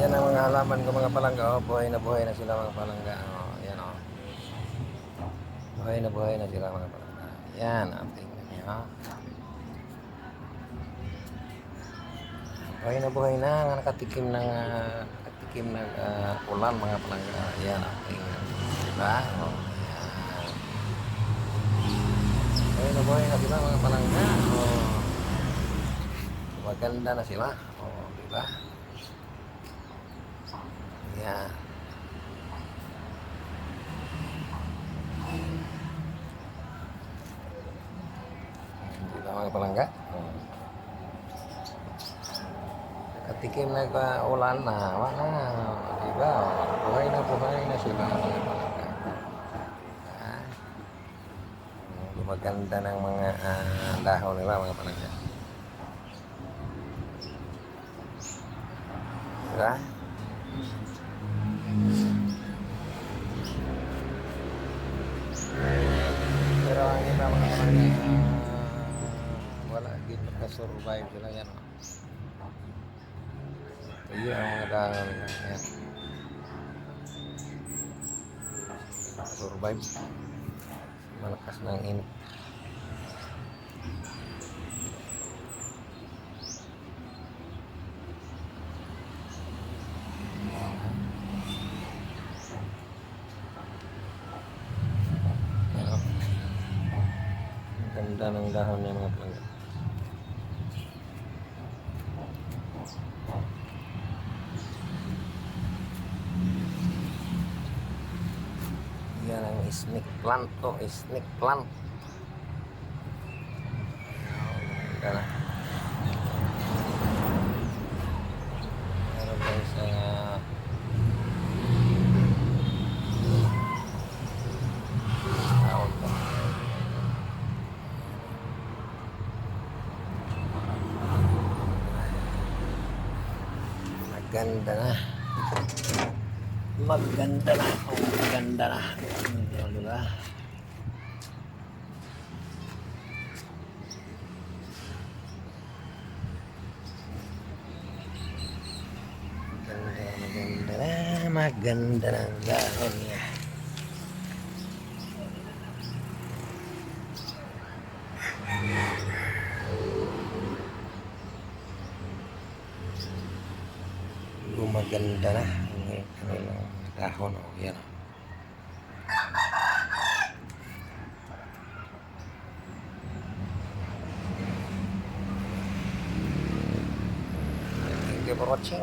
Yan ang mga halaman ko mga palangga. Oh, buhay na sila mga palangga. Oh, yan oh. Buhay na sila mga palangga. Yan, tingnan niyo. Buhay na nga nakatikim ng ulan mga palangga. Yan, tingnan. Diba? Oh, yan. Buhay na sila mga palangga. Oh, maganda na sila. Oh, diba? Yan. Diba mga palangga? Oh. Katikim nag-ulan na, wala, diba? Buhay na sila mga palangga. Maganda ng mga dahon nila mga palangga. Diba? Pero ang iba mga palangga, wala din makasurvive sila yan. Iyo ang mga dahon nila. Yan. Survive. Malakas ng init. Ganda ng dahon niya mga palangga. Yan ang snake plant to, snake plant. Ganda na. Meron pa isang tawag pa. Maganda na. Maganda na. Oh, maganda na. Diba? Maganda ng dahon niya. Gumaganda na ang kanilang dahon. Oh, yan. Thank you for watching.